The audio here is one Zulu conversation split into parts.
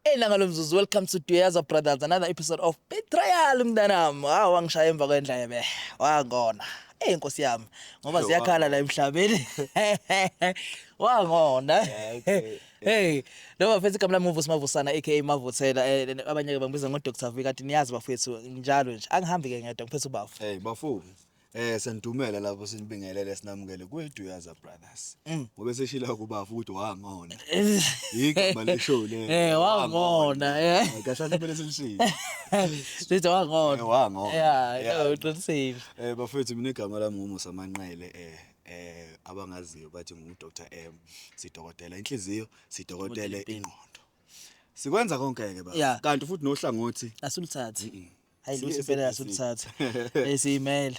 Nangalo mzuzu, welcome to Duyaza Brothers, another episode of Betrayal mntanami. Wangishaya emva kwendlebe. Wangona. Inkosi yami ngoba ziyakhala la emhlabeni. Wangona. Okay. Hey, lo mfethu igama lami Mvusana aka Mavuthela. Abanye ke bangibiza ngo Dr. V kanti niyazi bafethu njalo nje. Angihambi ke ngedwa ngiphethe ubafu. Hey bafowethu. Senidumela lapho sinibingelele sinamukele kweDuyaza Brothers. Ngobe seshila kubafu ukuthi wangona. Igama leshow le. Wangona. Kahlale phela selishilo. Sithi wangona. Wangona. Yeah, uqinisile. Bafowethu mina igama lami ngumusa Manqele abangaziyo bathi nguDr M. Sidokotela inhliziyo, sidokotela ingqondo. Sikwenza konke ke ba. Kanti futhi nohlangothi asuluthathi. Hayi Lucy phela asuluthatha. Siyimele.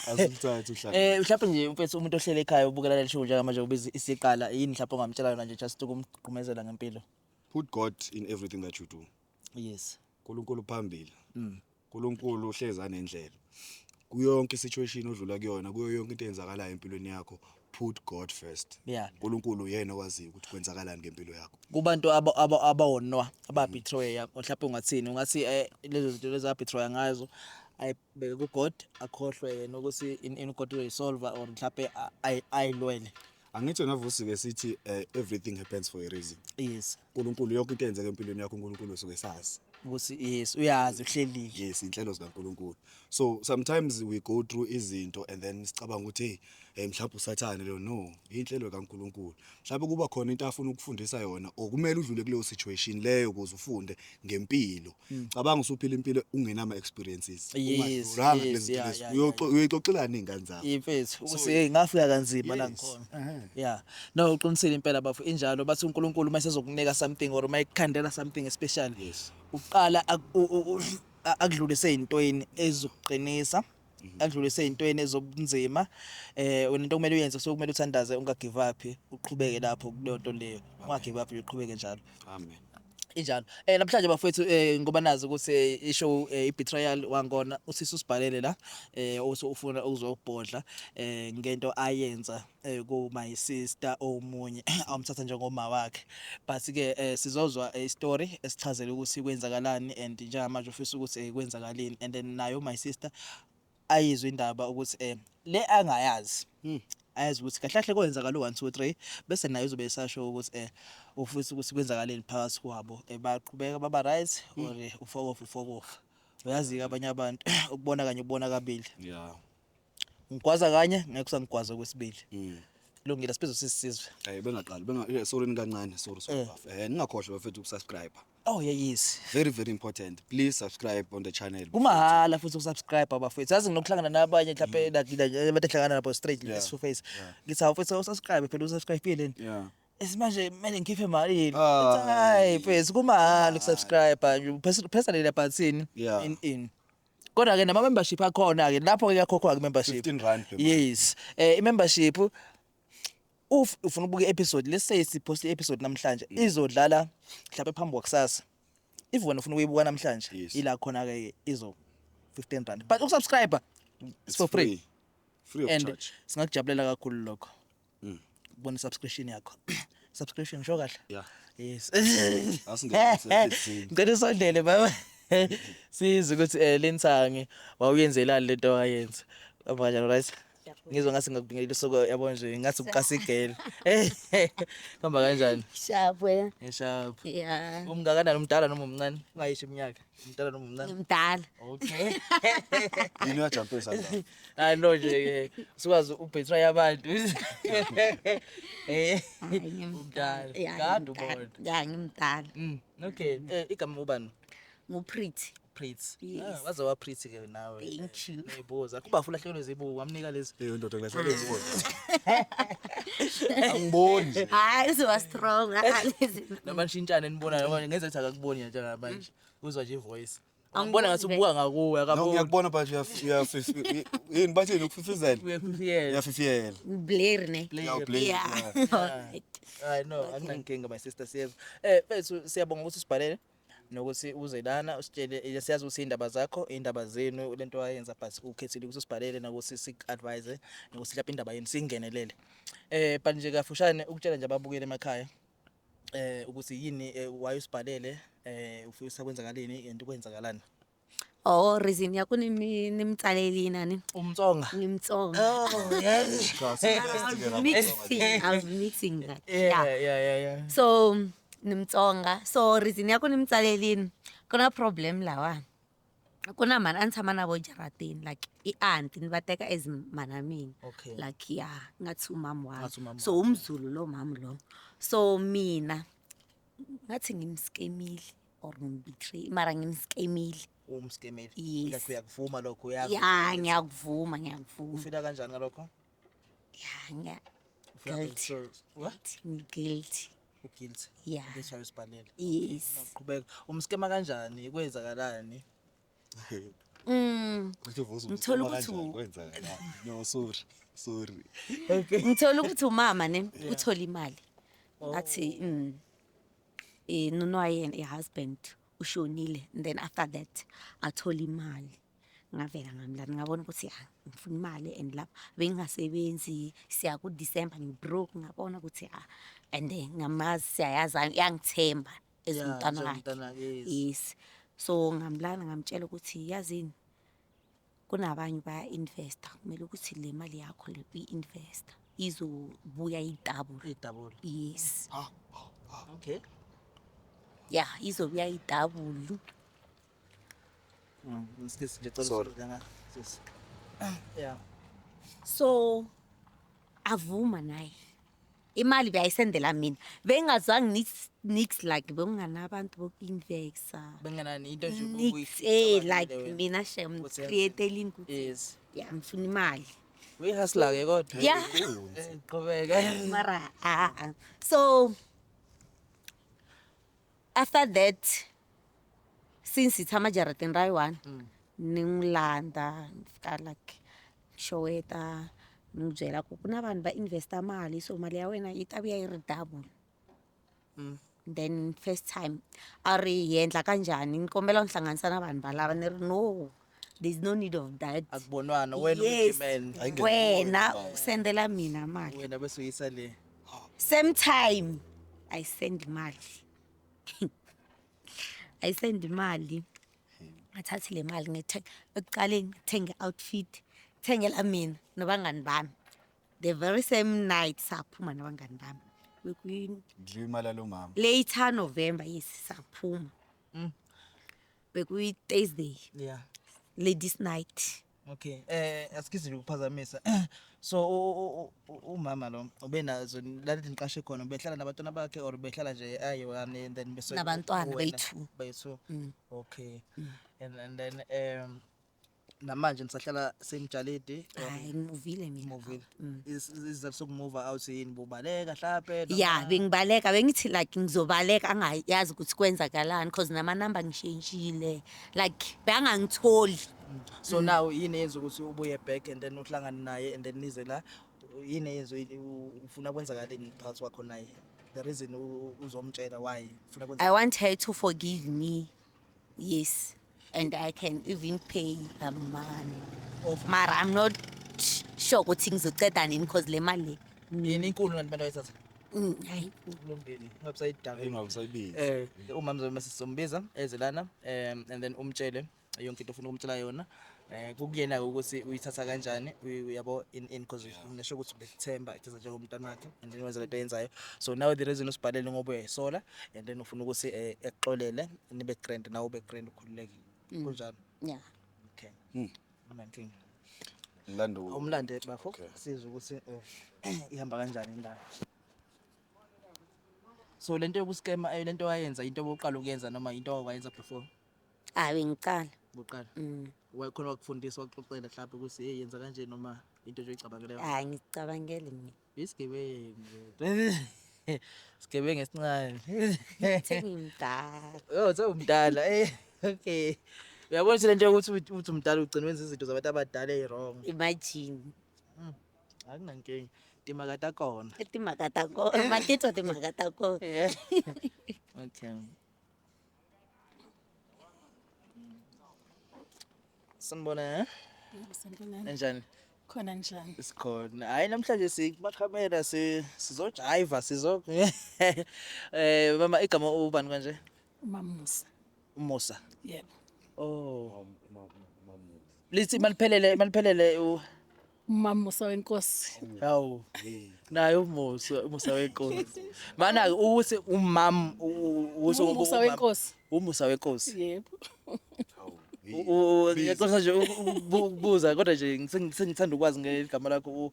Asuluthatha uhlangothi. Mhlawumbe nje mfethu umuntu ohlele ekhaya ubukela le show njengamanje ubiza isiqala yini mhlawumbe ongamtshela yona nje just ukumgqumezela ngempilo. Put God in everything that you do. Yes. uNkulunkulu phambili. uNkulunkulu uhleza nendlela. Kuyonke situation odlula kuyona, kuyo yonke into eyenzakalayo empilweni yakho, put God first. Yeah. uNkulunkulu uyena owazi ukuthi kwenzakalani ngempilo yakho. Kubantu abawonwa ababetray mhlawumbe ungathini ungathi lezo zinto leza betray ngazo ayibeke ku God akhohlwe yena ukuthi in God resolve or mhlawumbe ayilwele. Angithi navusi ke sithi everything happens for a reason. Yes. uNkulunkulu yonke into eyenzeka empilweni yakho uNkulunkulu usuke sazi. Ukuthi yes uyazi uhleli. Yes, inhlelo zikaNkulunkulu. So sometimes we go through izinto and then sicabanga ukuthi mhlawumbe usathane lo no, inhlelo kaNkulunkulu. Mhlawumbe kuba khona into afuna ukufundisa yona okumele udlule kuleyo situation leyo ukuze ufunde ngempilo. Cabanga usuphila impilo ungenama experiences. Ungadlulanga kulezi uyoxoxelana nezingane zakho. Imfethu ukuthi ngafika kanzima la ngikhona. Yeah. No uqinisile impela bafu injalo bathi uNkulunkulu mase ezokunika something or mayikhandela something special. Yes. Uqala akudlulise izintweni ezokuqinisa, akudlulise izintweni ezobunzima. Wena into kumele uyenze sokumele uthandaze unga give up, uqhubeke lapho kuleyo nto leyo. Unga give up uqhubeke njalo. Amen. Injalo. Namhlanje bafethu ngoba nazi ukuthi ishow iBetrayal wangona usisi usibhalele la ufuna ukuzobhodla ngento ayenza ku my sister omunye awumthatha njengoma wakhe but ke sizozwa istory esichazela ukuthi kwenzakalani and njengamanje ufisa ukuthi kwenzakalini and then nayo my sister ayizwe indaba ukuthi le angayazi ayazi ukuthi kahle kahle kwenzakala 1 2 3 bese nayo uzobe esasho ukuthi ufisa ukuthi kwenzakaleni phakathi kwabo baqhubeka baba right or ufoko uyazi abanye abantu ukubona kanye ubona kabili. Yeah. Ngikwaza kanye ngeke kusangikwaza kwesibili. Kulungile siphezulu sisizwe. Bengaqali sorry nikancane sorry. Ningakhohlwa bafethu ukusubscribe. Oh yeah, yes. Very very important. Please subscribe on the channel. Kumahala futhi ukusubscribe abafethu. Yazi nginokuhlangana nabanye mhlawumbe abantu ehlangana nabo straight face to face. Ngithi awufethu usubscribe phela usubscribe yini? Yeah. Esimanje kumele ngikhiphe imali. Hayi phezulu kumahala ukusubscribe. Personally lapha thini in. Kodwa ke nama membership akhona ke lapho ke yakhokhwa ke membership. 15 rand per month. Yes. I-membership ufuna ubuka episode let's say sipost episode namhlanje izodlala mhlawumbe phambi kwakusasa. If wena ufuna ukuyibuka namhlanje ila khona ke izo 15 rand. But ukusubscribe it's for free. Free of charge. Singakujabulela kakhulu lokho. Ubona subscription yakho. Subscription ngisho kahle? Yeah. Yes. Asingeke ngicela isondele baba. Siza ukuthi Lenthangi wawuyenzelani lento ayenza. Abanye right? Ngizwe ngase ngakubingelela isoko yabo nje ngathi ukasigela. Khamba kanjani? Sharp wena. Sharp. Yeah. Umngakanani umdala noma umncane? Ungayisho iminyaka. Umdala noma umncane? Ngimdala. Okay. yini uyajumpa esandla. Hayi no nje sikwazi ubetray abantu. Umdala. Kanti ubona. Ya ngimdala. Okay. Igama ubani? NguPretty. Pretty. Waze wa pretty ke nawe. Thank you. Eyibuza. Kuba futhi hlelo zebuku wamnika lezi. Ndoda nglahlele izibona. Angiboni. Hayi so strong lezi. Namashintshane nibona noma ngeze ukuthi akakuboni nje ngamanje. Uzwa nje ivoice. Angibona ngathi ubuka ngakuwe akaboni. Ngiyakubona but yini bathini ukufifizela? Uyafifiyela. Uyafifiyela. Blair ne. Yeah. I know anginankinga my sister siyeva. Bethu siyabonga ukuthi usibhalele. Nokuthi uze lana usitshele siyazi ukuthi indaba zakho indaba zenu lento wayenza but ukhethile ukuthi usibhalele nokuthi sik advise nokuthi lapha indaba yeni singenelele but nje kafushane ukutshela nje ababukeli emakhaya ukuthi yini why usibhalele ufisa usakwenzakaleni and kwenzakalani. Oh, reason yakho nimtsaleli nani? Umtsonga. Ngimtsonga. Oh yes. I was mixing that. Yeah. So nimtsonga. So reason yakho nimtsalelini kuna problem lawa. Kuna mani a ni tshama na vo jaratini like I auntie ni va teka as mana mina. Okay. Like yeah, ngathi umama wami. Ngathi umama So umzulu lo mama lo. So mina ngathi ngimskemile or ngimbetray mara ngimskemile. Umskemeli. Yes. Like uyakuvuma lokho uyazi. Yeah, ngiyakuvuma. Ufila kanjani ngalokho? Yeah, Ufila guilty. so what? Guilty. Guilty. Yeah. Ngisho usibhalele. Yes. Qhubeka. Umskema kanjani kwenzakalani? Ngithola ukuthi No, sorry. ngithola ukuthi umama ne uthola imali. Athi nonwayena ihusband ushonile and then after that athola imali. Ngavela ngamlana ngabona ukuthi ngifuna imali and lapha bengingasebenzi siya ku December ngibroke ngabona ukuthi and then ngamazi siyayazi yangithemba ezimntana wakhe. Yes. So ngamlana ngamtshela ukuthi yazini kunabanye baya investor kumele ukuthi le mali yakho le uyi-investor izobuya idouble. Yes. Okay. Yeah, izobuya idouble. Ngisikize nje cela Sorry. usizana. Sis. Yeah. So avuma naye imali beyayisendela mina bengazange nix like benganabantu bokuinvesta Bengenani into nje nix like mina shem createling ukuthi yes. yeah ngifuna imali Uyihasla ke kodwa. yeah Qhubeka. mara so after that since ithama Jaratini Rai 1 ningilanda ngifika like showeta ngijela ku kuna vanhu va investa mali so mali ya wena yi ta vuya yi ri double. Then first time ari yendla kanjani ngikombela ngihlanganisa na vanhu valava ni ri no there's no need of that. Akubonwana wena Yes. uyiman. Wena usendela mina mali Wena bese uyisa le. same time I send mali I send mali ngathathi le mali ngithenga ekuqaleni ngithenga outfit thengela mina nabangani bami the very same night saphuma nabangani bami bekuyi Ndlima lo mama. later November yes saphuma bekuyi Thursday Yeah. ladies night. Okay. Asikize nje ukuphazamisa. So umama lo ubenazo lalethi niqashe khona behlala nabantwana bakhe or behlala nje ayone and then bese Nabantwana bethu. Bethu. Okay. And then namanje nisahlala semjaledi Hayi ngivile mina. movile. Is sokumove out yini bubaleka mhlawumbe? Yeah, bengibaleka bengithi like ngizobaleka angayazi ukuthi kwenzakalani because nama number ngishintshile like bangangitholi. So now yini yenza ukuthi ubuye back and then uhlangane naye and then nize la yini yenza ufuna kwenzakaleni phakathi kwakho naye? The reason uzomtshela why ufuna kwenza I want her to forgive me. Yes. And I can even pay her money. Mara I'm not sure ukuthi ngizoceda nini because le mali yini inkulu ngabantu bayithatha hayi lombili website down Engakusayibizi. umama zobe masizombiza ezelana and then umtshele yonke into ufuna ukumtshela yona kukuyena ukuthi uyithatha kanjani uyabo in cause unesho ukuthi bekuthemba ithatha njengomntana wakhe and then wenza lento yenzayo. So now the reason usibhalele ngoba uyayisola and then ufuna ukuthi ekuxolele nibe grand nawe ube grand ukhululeke kunjalo. yeah. Okay. Amanking Lando. umlande bafo Okay. sizwe ukuthi ihamba kanjani indaba. So lento yokuskema lento wayenza into oboqala ukuyenza noma into owayenza before Bengiqala. uqala wakhona wakufundisa waxoxela mhlawumbe ukuthi hey yenza kanje noma into nje oyicabangeleyo. Ngicabangele mina. Isigebengu sigebengu esincane Sengimdala. Sewumdala okay. Uyabona ukuthi lento yokuthi uthi umdala ugcina wenza izinto zabantu abadala ezirong. Imagine. Akunankinga timakata kona. Timhaka ko matitwa timhaka ko. Okay. Sanibona enjani? khona njani? Sikhona. Hayi namhlanje sikubakhamera sizojiva mama igama ubani kanje? Umamusa. Umusa. Yebo. Oh. Lithi maliphelele Umamusa wenkosi. hawu naye umusa wenkosi. Mana uthi umam uso Umusa wenkosi. umusa wenkosi. Yebo. Ngiyaqoqa nje ukubuza kodwa nje sengithanda ukwazi ngegama lakho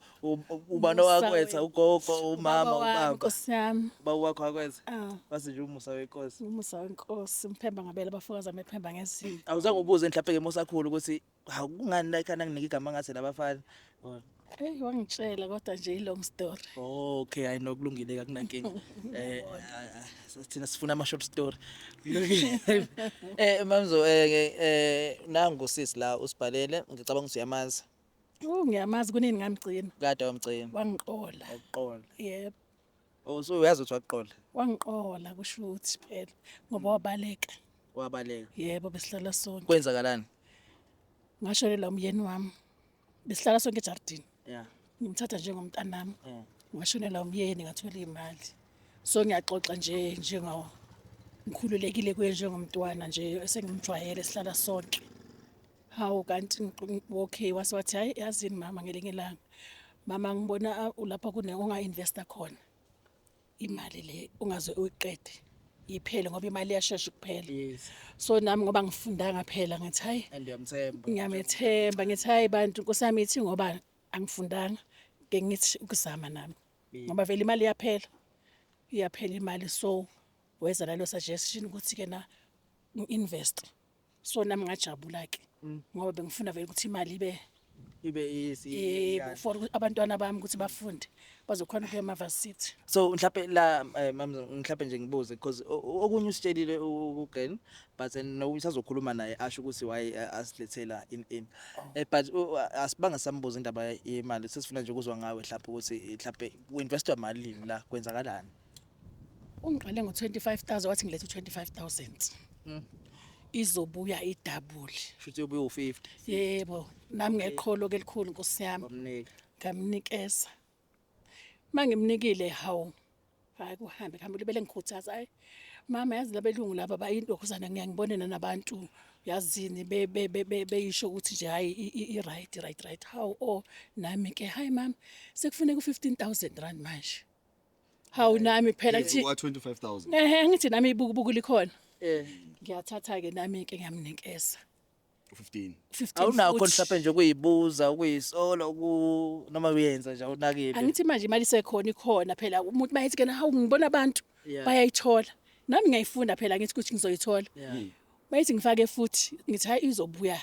ubani Musa wakwetha ugogo umama Ubaba wami, ubaba Nkosi yami. ba wakho wakwetha Ah, wathi nje umusa wenkosi. umusa wenkosi. Mphemba ngabela abafokazi amephemba ngezimo. Awuzange ubuze mhlawumbe ngemosakhulu ukuthi hawu kungani la ekhaya nanginika igama ngathi labafana. Wangitshela kodwa nje i-long story. Okay, hayi nokulungile akunankinga. Thina sifuna ama short story. Mamzo nangu sisi la usibhalele ngicabanga ukuthi uyamazi. Ngiyamazi kunini ngamgcina. Kade wamgcina. Wangiqola. Ukuqola. Yebo. Oh so uyazi ukuthi waqola. Wangiqola kusho ukuthi phela ngoba wabaleka. Wabaleka. Yebo besihlala sonke. Kwenzakalani? Ngashonelwa umyeni wami. Besihlala sonke ejardini. Yeah. Ngimthatha njengomntanami. Yeah. Ngashonelwa umyeni ngathola imali. So ngiyaxoxa nje njengawo ngikhululekile kuye njengomntwana nje esengimjwayele sihlala sonke. Hawu kanti okay wathi hayi yazini mama ngelinye ilanga. Mama ngibona ulapha kune onga-investa khona. Imali le ungaze uyiqede. Iphele ngoba imali iyashesha ukuphela. Yes. So nami ngoba ngifundanga phela ngathi hayi And uyamthemba. ngiyamethemba ngithi hayi bantu Nkosi yami ithi ngoba angifundanga ke ngithi ukuzama nami ngoba vele imali iyaphela imali so weza nalo suggestion ukuthi ke na invest so nami ngajabula ke ngoba bengifuna vele ukuthi imali Ibe yes. for abantwana bami ukuthi bafunde bazokhona ukuya ema-varsity. So mhlawumbe la mamzo mhlawumbe nje ngibuze because okunye usitshelile uGen but no usazokhuluma naye asho ukuthi why asilethela in but asibanga sambuza indaba yemali sesifuna nje ukuzwa ngawe mhlawumbe ukuthi mhlawumbe uinvestwa malini la kwenzakalani. Ungiqale ngo-25,000 wathi ngilethe u-25,000 izobuya idouble. Shuthi ubuye u50. Yebo nami ngeqholo ke elikhulu Nkosi yami Bamnika. ngamnikeza mangimnikile hawu hayi kuhambe libele ngikhuthaza hayi mama yazi labelungu laba bayintokozana ngiyangibonena nabantu yazini beyisho ukuthi nje hayi i-right hawu nami ke hayi mama sekufuneka u-15,000 manje hawu nami phela kuthi Wa 25,000. ngithi nami ibukubuku likhona Eh. ngiyathatha ke nami ke ngiyamnikeza 15. 15 Awunakho futhi. mhlawumbe nje ukuyibuza ukuyisolo noma uyenza nje awunakile. Angithi manje imali sekhona ikhona phela umuntu mayithi ke hawu ngibona abantu Yeah. bayayithola nami ngiyayifunda phela ngithi ukuthi ngizoyithola Yeah. mayithi ngifake futhi ngithi hayi izobuya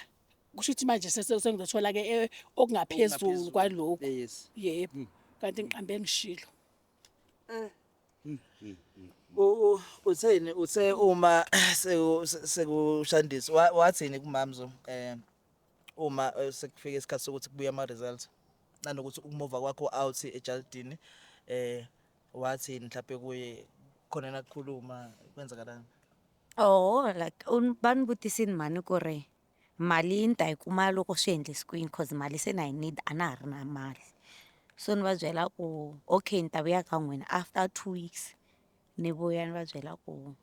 kusho ukuthi manje sengizothola ke okungaphezulu kwalokho Yes. yebo kanti ngiqambe ngishilo Utheni uthe uma sekushandisa wathini kumamzo uma sekufika isikhathi sokuthi kubuya ama results nanokuthi ukumova kwakho out ejardini wathini mhlawumbe kuye khona nakukhuluma kwenzakalani. Oh, like banibutisa mani ku ri mali ni ta yi kuma loko swi endlisi kwini cause mali se na yi need a na ha ri na mali so ni va byela ku okay ni ta vuya ka n'wina after 2 weeks ni vuya ni va byela ku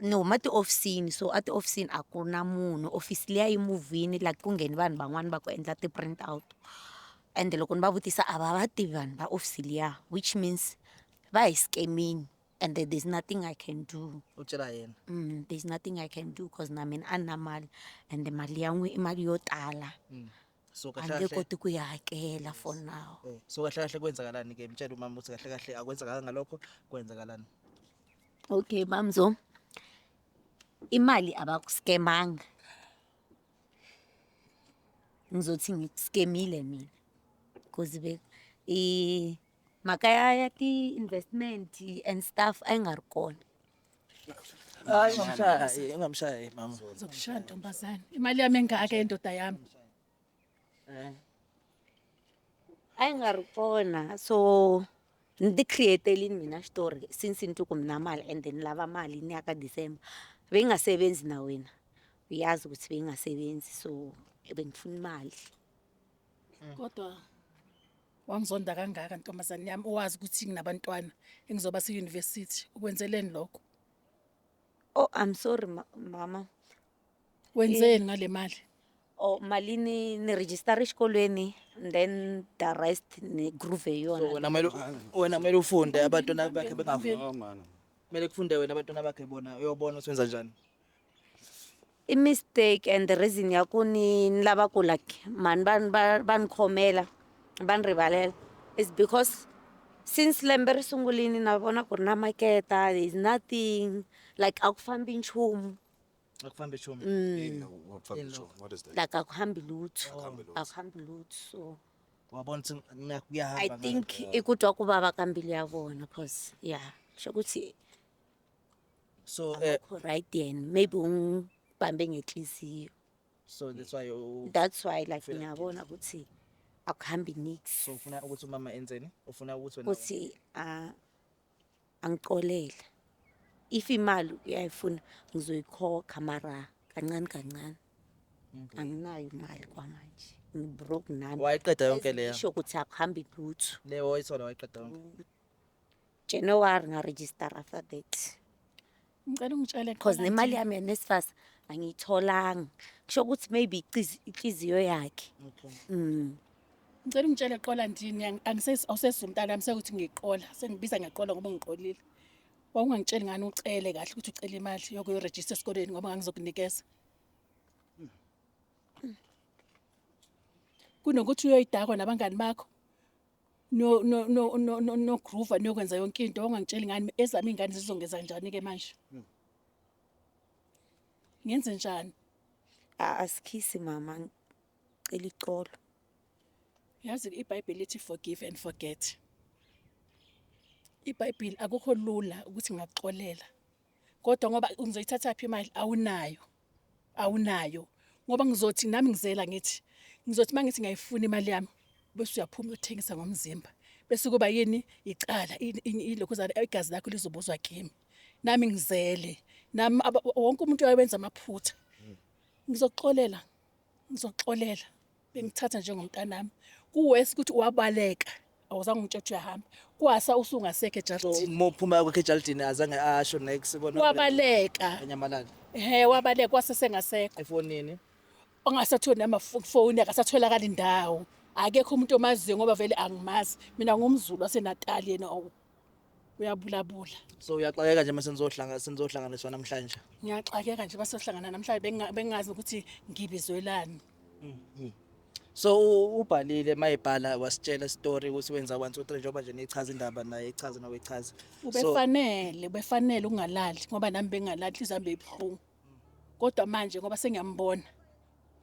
ni huma tihofisini so a tihofisini a ku na munhu ofisi liya yi muvhini like ku ngheni vanhu van'wani va ku endla ti-print out and loko ni va vutisa a va tivi vanhu va ofisi liya which means va hi scamini and there's nothing I can do. Utshela yena. There's nothing I can do because na mina a ni na mali and mali ya n'wi i mali yo tala So a ni nge koti ku yi hakela for now. So kahle kwenzakalani ke mtshela umama ukuthi kahle akwenzakala ngalokho kwenzakalani. Okay mamzo imali abakuskemanga ngizothi ngikuskemile mina because mhaka ya ti-investment and stuff ayingari kona. Hayi ungamshayi mama. zokushaya ntombazane imali yami engaka endoda yami Ayingari kona so ni ti create-elini mina xitori since ni twi ku mi na mali and ni lava mali ni ya ka December ve yi nga sebenzi na wena uyazi ukuthi ve yi nga sebenzi so bengifuna imali. Kodwa wangizonda kangaka ntombazane yami owazi ukuthi nginabantwana engizoba se-university ukwenzeleni lokho? Oh, I'm sorry mama. Wenzeni ngale mali? Oh, malini ni register exikolweni and then the rest ni groove So yona. wena kumele ufunde abantwana bakhe bengafundi. Oh man. Kumele kufunde wena abantwana bakhe bona uyobona ukuthi wenza njani. I mistake and the reason yakuni nilava ku like man ban khomela ban rivalela is because since lembe ri sungulini na vona ku ri na maketa, there is nothing like a ku fambi nchumu, Akufambe chumi. What is that? like a ku hambi lutho, Akuhambi a ku hambi lutho. So Wabona ukuthi I kuyahamba. think i ku twa ku vava ka mbilu ya vona cause yeah sho kuthi So akukho right then maybe ungibambe ngenhliziyo. so that's why That's why like ngiyabona ukuthi akuhambi nix. so ufuna ukuthi umama enzeni? Ufuna ukuthi wena Ukuthi angixolele if imali uyayifuna ngizoyikhokha mara kancane kancane anginayo imali kwamanje ngibroke nami wayiqeda yonke leyo. sho ukuthi akuhambi lutho. Leyo wayithola wayiqeda yonke. January nga-register after that Ngicela ungitshele because nemali yami yaNSFAS angiyitholanga kusho ukuthi maybe inhliziyo yakhe. Ngicela ungitshele qola ndini awusesumntana nami sekuthi ngiqola sengibiza ngiqola ngoba ngiqolile. Wawungangitsheli ngani ucele kahle ukuthi ucela imali yokuyiregister esikoleni ngoba ngangizokunikeza. Kunokuthi uyoyidakwa nabangani bakho. No groove niyokwenza yonke into wawungangitsheli ngani ezami ingane zizongeza kanjani ke manje. Ngenze njani? Asikhisi mama ngicela ixolo. Yazi iBhayibheli lithi forgive and forget. iBhayibheli akukho lula ukuthi ngakuxolela. Kodwa ngoba ungizoyithatha phi imali awunayo. Ngoba ngizothi nami ngizela ngithi ngizothi mangithi ngayifuna imali yami bese uyaphuma uyothengisa ngomzimba. Bese kuba yini icala ilokho igazi lakho lizobuzwa kimi. Nami ngizele. Nami wonke umuntu uyawenza amaphutha. Ngizoxolela. Bengithatha njengomntanami. Kuwesi ukuthi wabaleka. Awuzange ungitshela ukuthi uyahamba. Kwasa usungasekho So eJardini. mophuma kwakhe eJardini azange asho next bona. Wabaleka. Enyamalala. Wabaleka kwase sengasekho. Efonini. Ongasatholi namafoni akasatholakala indawo. Akekho umuntu omaziyo ngoba vele angimazi. Mina ngumZulu waseNatal yena uyabulabula. So uyaxakeka nje mase sizohlanganiswa namhlanje. Ngiyaxakeka nje basohlangana namhlanje bengazi ukuthi ngibizwelani. So ubhalile mayibhala wasitshela story ukuthi wenza 1 2 3 njengoba nje nichaza indaba naye ichaza nawe ichaza. Ubefanele ungalali ngoba nami bengalali izambe ibhlungu. Kodwa manje ngoba sengiyambona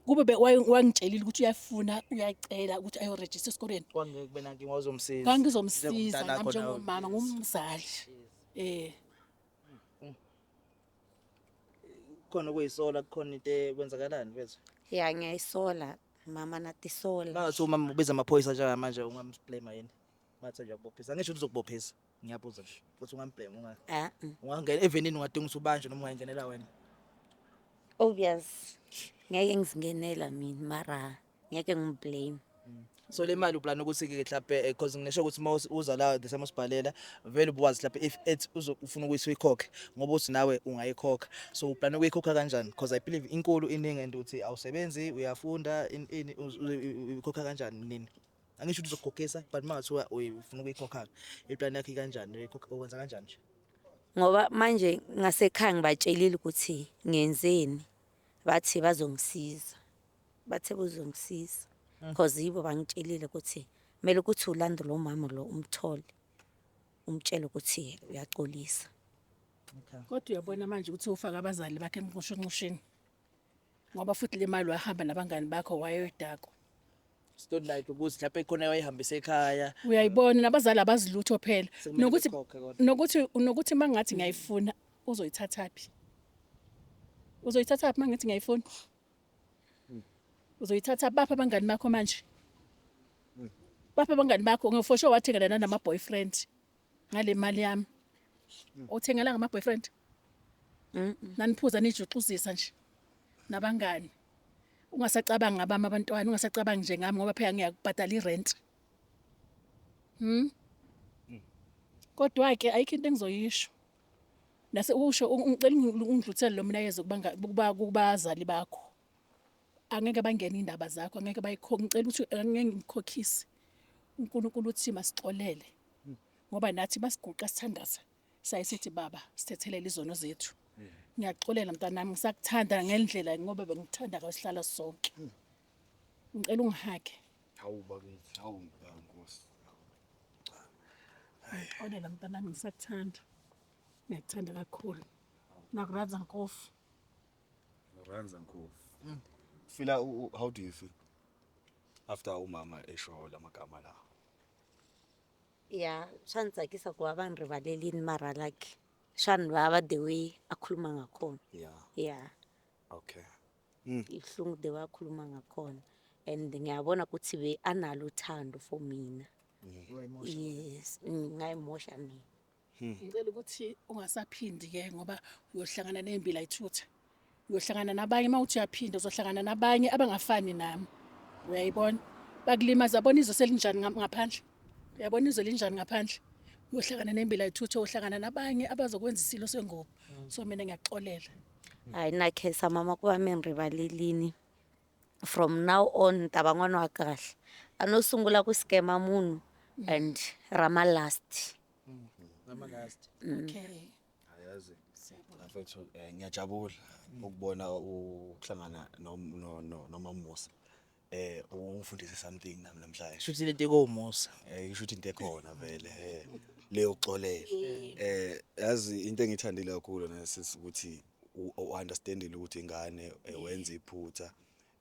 kube wangitshelile ukuthi uyafuna uyacela ukuthi ayoregister esikoleni. Kwangeke bena ngizomsiza. Ngangizomsiza nami njengomama ngumzali. Khona kuyisola kukhona into ekwenzakalani bethu. Yeah ngiyayisola mama natisola. Ngathi umama ubiza amaphoyisa njengamanje ungamblame yini? Ngathi nje ubophisa. Angisho ukuthi uzokubophisa. Ngiyabuza nje. Ukuthi ungamblame unga. Ungangena evenini ungadinga ukuthi ubanje noma ungayengenela wena. Obvious ngeke ngizingenela mina mara ngeke ngiblame. So le mali uplan ukuthi ke mhlawumbe because nginesho ukuthi uza la desemusibhalela vele ubuwazi mhlawumbe if it ufuna ukuthi uyikhokhe ngoba uthi nawe ungayikhokha. So uplan ukuyikhokha kanjani because I believe inkulu iningi and uthi awusebenzi uyafunda ini uyikhokha kanjani nini. Angisho ukuthi uzokukhokhisa but mangathiwa ufuna ukuyikhokha iplan yakhe kanjani ukwenza kanjani nje. Ngoba manje ngasekhaya ngibatshelile ukuthi ngenzeni bathi bazongisiza. Bathe bazongisiza. Because yibo bangitshelile ukuthi kumele ukuthi ulande lo mama lo umthole umtshele ukuthi uyaxolisa. Kodwa uyabona manje ukuthi ufaka abazali bakhe emnqushunqushini. Ngoba futhi le mali wahamba nabangani bakho wayoyidakwa. Stood like ukuthi mhlawumbe khona wayihambisa ekhaya. Uyayibona nabazali abazilutho phela. Nokuthi mangathi ngiyayifuna uzoyithatha phi? Uzoyithatha phi mangathi ngiyayifuna? Uzoyithatha bapha abangani bakho manje? Bapha abangani bakho ngofosho wathengela nama boyfriend ngale mali yami. Uthengela ngama boyfriend? Naniphuza nijuxuzisa nje nabangani. ungasacabangi ngabami abantwana ungasacabangi nje ngami ngoba phela ngiyakubhadala irent. Kodwa ke ayikho into engizoyisho. Nase usho ngicela ungidlulisele lo mlayezo kubazali bakho. Angeke bangene indaba zakho, angeke ngicela ukuthi angeke ngikhokhise. uNkulunkulu uthi masixolele. Ngoba nathi masiguqa sithandaza sayisithi baba sithethelele izono zethu. Ngiyaxolela mntanami ngisakuthanda ngendlela ngoba bengithanda kwasihlala sonke. Ngicela ungihage. Hawu bakithi, hawu Nkosi. Ngixolela mntanami ngisakuthanda. Ngiyakuthanda kakhulu. Nakuradza Nkosi. Ranza Nkosi. How do you feel after umama esho lamagama la? Yeah, swa ni tsakisa ku va va ni rivalelini mara like swa ni vava the way a khuluma ngakhona. Yeah, Okay. ibuhlungu the way a khuluma ngakhona. And ngiyabona ukuthi be analo uthando for mina. Yes, ngayimosha mina. Ngicela ukuthi ungasaphindi ke ngoba uyohlangana nembila ayithutha. Uyohlangana nabanye mawuthi uyaphinda uzohlangana nabanye abangafani nami. Uyayibona? Bakulimaza bona izwe selinjani ngaphandle. Uyabona izwe linjani ngaphandle. Uyohlangana nembila ayithutha uyohlangana nabanye abazokwenza isilo sengobo. So mina ngiyaxolela. Hayi nakhesa mama kuba mina rivalelini. From now on tabangwana wa kahle. Anosungula ku scam munhu and rama last. Okay. Ayazi. Mfethu ngiyajabula ukubona ukuhlangana noma Musa. Ungifundise something nami namhlanje. Shuthi lento ekomusa. Ngisho ukuthi into ekhona vele leyo uxolela. Yazi into engithandile kakhulu nasisi ukuthi understandile ukuthi ingane wenza iphutha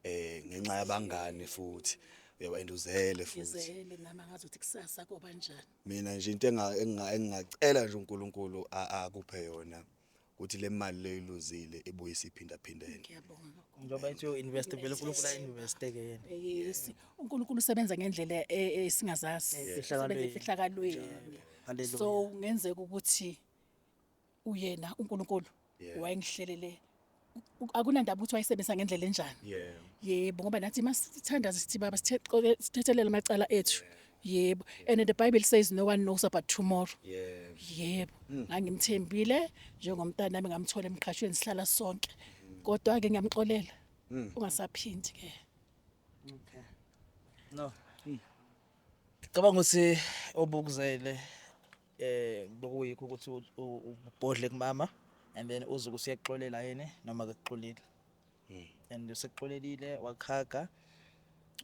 ngenxa yabangane futhi uyabenduzele futhi. Ngizele nama ngazothi kusasa kuba kanjani. Mina nje into engingacela nje uNkulunkulu akuphe yona ukuthi le mali leyiluzile ebuyisa iphinda phindene. Ngiyabonga. Njoba ethi invest vele uNkulunkulu invest ke yena. Yes. uNkulunkulu usebenza ngendlela esingazazi. Efihlakalweni. Hallelujah. So ngenzeka ukuthi uyena uNkulunkulu wayengihlelele akunandaba ukuthi wayisebenzisa ngendlela enjani. Yebo ngoba nathi masithandaza sithi baba sithethelele amacala ethu. Yebo. And the Bible says no one knows about tomorrow. Yebo. Ngangimthembile njengomntana nami ngamthola emqhashweni sihlala sonke. Kodwa ke ngiyamxolela. Ungasaphindi ke. Okay. No. Cabanga ukuthi obukuzele bokuyikho ukuthi ubhodle kumama and then uzuke usiyexolela yena noma akuxolile. And usexolelile wakhaga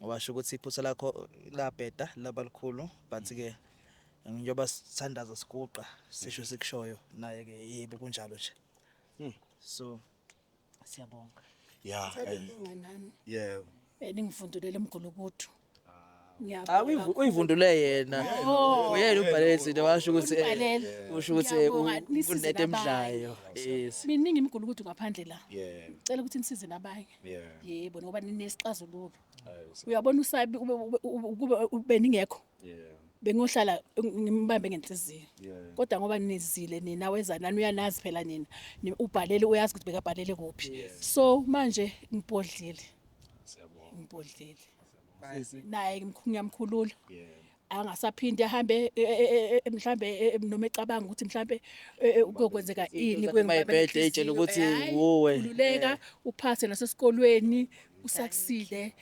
washo ukuthi iphutha lakho labheda labalikhulu but ke njengoba sithandaza siguqa sisho sikushoyo naye ke yebo kunjalo nje. So siyabonga. Yeah. Nani? Yeah. Ningifundulele emgulukudu. Uyivundule yena. Uyena ubhalele izinto washo ukuthi usho ukuthi kunento emdlayo. Yes. Miningi imgulukudu ngaphandle la. Yeah. Ngicela ukuthi nisize nabanye. Yeah. Yebo ngoba ninesixazululo. Uyabona usabi ukuba beningekho. Yeah. Bengohlala ngimbambe ngenhliziyo. Yeah. Kodwa ngoba nizile nina weza nani uyanazi phela nina. Ubhalele uyazi ukuthi bekabhalele kuphi. So manje ngibhodlile. Siyabonga. Ngibhodlile. Naye ngiyamkhulula. Yeah. Angasaphindi ahambe mhlambe noma ecabanga ukuthi mhlambe kuyokwenzeka ini kwemabhedle etshela ukuthi wuwe. Khululeka uphathe nasesikolweni usakusile.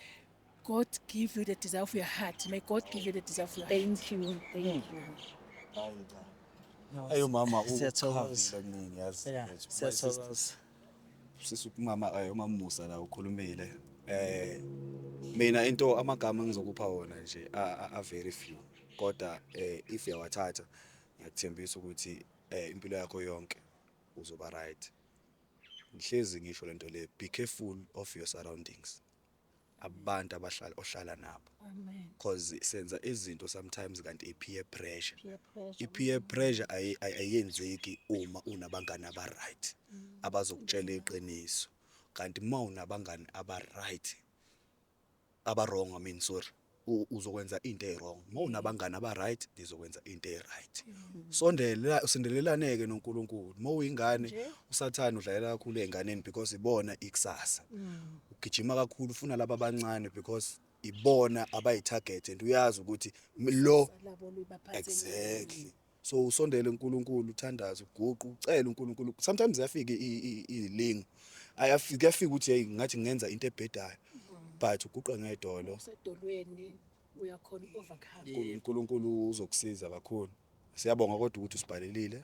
God give you the desire of your heart. May God give you the desire of your heart. Thank you. Thank you. Ayo mama Siyathokoza. ukuningi yazi. Yeah, siyathokoza. Sisi umama umama Musa la ukhulumile. Mina into amagama engizokupha wona nje a very few. Kodwa if uyawathatha ngiyakuthembisa ukuthi impilo yakho yonke uzoba right. Ngihlezi ngisho lento le, be careful of your surroundings. Abantu ohlala nabo. Amen. Because senza izinto sometimes kanti peer pressure. Peer pressure. I-peer pressure ayenzeki uma unabangani aba right abazokutshela iqiniso. Kanti uma unabangani aba right aba wrong, sorry. uzokwenza into ewrong. Mawunabangani aba right, ngizokwenza into eright. Sondelelane ke noNkulunkulu. Mawuyingane usathana udlalela kakhulu einganeni because ibona ikusasa. Ugijima kakhulu ufuna laba abancane because ibona abayitarget and uyazi ukuthi lo exactly. So usondele uNkulunkulu uthandaze uguqu ucela uNkulunkulu. Sometimes yafika ilingo. Ayafika ukuthi hey ngathi ngenza into ebhedayo. But uguqa ngedolo. Usedolweni uyakhona overcome. uNkulunkulu uzokusiza kakhulu. Siyabonga kodwa ukuthi usibhalelile.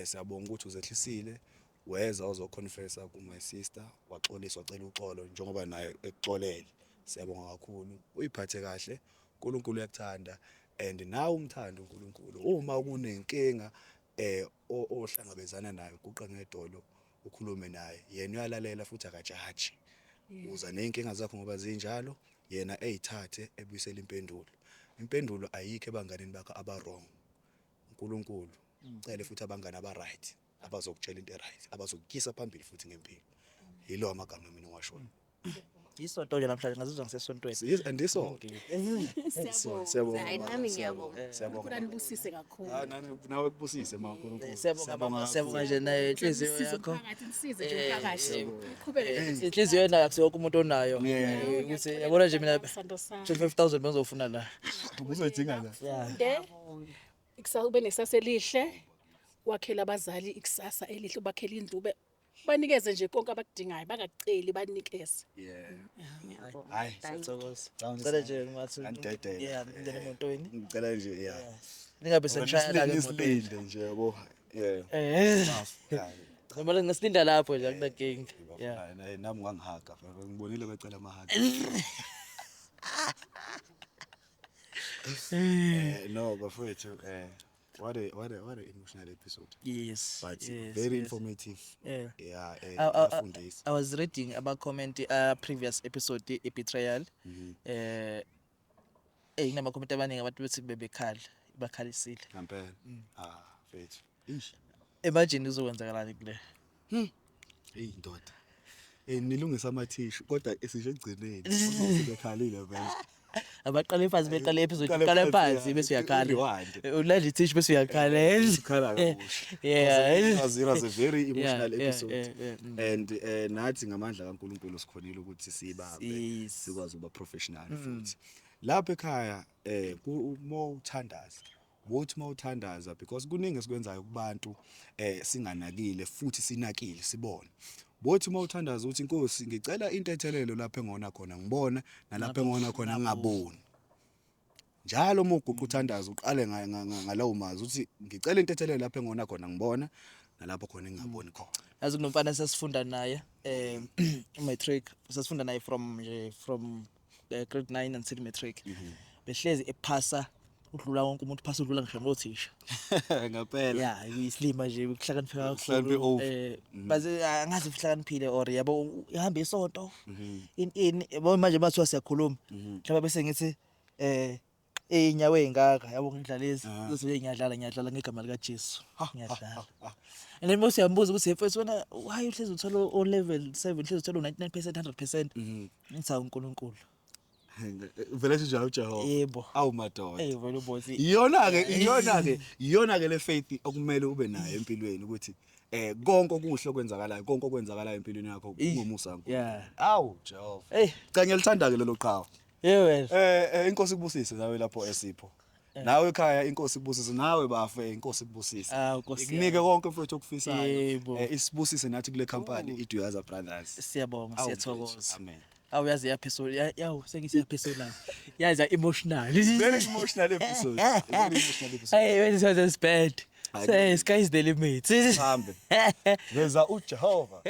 Siyabonga ukuthi uzehlisile. Weza uzoconfessa ku my sister waxolisa wacela uxolo njengoba naye ekuxolele. Siyabonga kakhulu. Uyiphathe kahle. uNkulunkulu uyakuthanda and nawe umthanda uNkulunkulu. Uma kunenkinga ohlangabezana nayo uguqa ngedolo ukhulume naye. Yena uyalalela futhi akajaji. Uza nenkinga zakho ngoba zinjalo yena eyithathe ebuyisela impendulo. Impendulo ayikho ebanganeni bakho aba wrong. uNkulunkulu ucele futhi abangani aba right abazokutshela into right abazokukisa phambili futhi ngempilo. Yilo amagama mina ngiwashona. Isonto nje namhlanje ngazizwa ngisesontweni. Andiso. Siyabonga. Hayi nami ngiyabonga. Siyabonga. Nibusise kakhulu. Nawe kubusise ma uNkulunkulu. Siyabonga nje nayo inhliziyo yakho. Umphakathi nisize nje umphakathi. Uqhubeke Inhliziyo yena akusiyo umuntu onayo. Ukuthi yabona nje mina nesando sami. 25,000 bengizofuna la. Uzodinga la. Yeah. Ikusasa ube nesasa elihle. Wakhela abazali ikusasa elihle ubakhela indlube. Banikeze nje konke abakudingayo bangakuceli banikeze. Yeah. Hayi. Sithokoza. Ngicela nje ngathi Andidedele. yeah, ngene emontweni. Ngicela nje yeah. Ningabe senishaya la emontweni. Ngisilinde nje yabo. Yeah. Ngibona ngisilinda lapho nje akunakinga. Yeah. Nami ngangihaga ngibonile becela amahaga. No bafowethu what a emotional episode. Yes. But yes, very yes. informative. Yeah. Yeah, I was reading about comment previous episode betrayal. Nginama comment abaningi abantu bethi bekhalisile. Ngempela. Mfethu. Ish. Imagine uzokwenzakalani kule. Hey ndoda. Nilungisa amathishu kodwa esisho egcineni. Bekhalile vele. Abaqala phansi beqala episode uqala phansi bese uyakhala. Ulanje ithishu bese uyakhala. Ukhala kakusha. Yeah. It was a very emotional Yeah, episode. yeah. And nathi ngamandla kaNkulunkulu sikhonile ukuthi sibambe sikwazi ukuba professional futhi. Lapha ekhaya uma uthandaza wothi mawuthandaza because kuningi esikwenzayo kubantu singanakile futhi sinakile sibona. Bothi mawuthandaza uthi Nkosi ngicela intethelelo lapha engona khona ngibona nalapha engona khona ngingaboni. Njalo uma uguqa uthandaza uqale ngalawo mazi uthi ngicela intethelelo lapha engona khona ngibona nalapha khona ngingaboni khona. Yazi kunomfana sesifunda naye matric sesifunda naye from grade 9 until matric. Behlezi ephasa udlula wonke umuntu phasa udlula ngisho ngothisha. Ngempela. Yeah, islima nje ukuhlakanipha Ukuhlakaniphe kakhulu. over. Baze angazi uhlakaniphile or yabo ihamba isonto. In yabo manje bathiwa siyakhuluma. Mhlawumbe bese ngithi einyawo engaka yabo ngidlalezi bese ngiyadlala ngegama lika Jesu. Ngiyadlala. And then bose yambuza ukuthi mfethu wena why uhlezi uthola o level 7 uhlezi uthola 99% 100%. Ngithi uNkulunkulu. Vele sinjalo Jehova. Yebo. Awu madoda. Vele bosi. Iyona ke le faith okumele ube nayo empilweni ukuthi konke okuhle okwenzakalayo konke okwenzakalayo empilweni yakho kungumusa kaNkulunkulu. Yeah. Awu Jehova. Hey, Cha ngiyalithanda ke lelo qhawe. wena. Inkosi kubusise nawe lapho esipho. Nawe ekhaya inkosi kubusise nawe bafe inkosi kubusise. Nkosi. Ikunike konke mfowethu okufisayo. Yebo. Isibusise nathi kule company iDuyaza Brothers. Siyabonga Awu, siyathokoza. Amen. Awuyazi episode yawu sengithi episode la. Yaza emotional. Very emotional episode. Very emotional episode. Hey, when it was bad. Say sky is the limit. Hambe. Veza uJehova.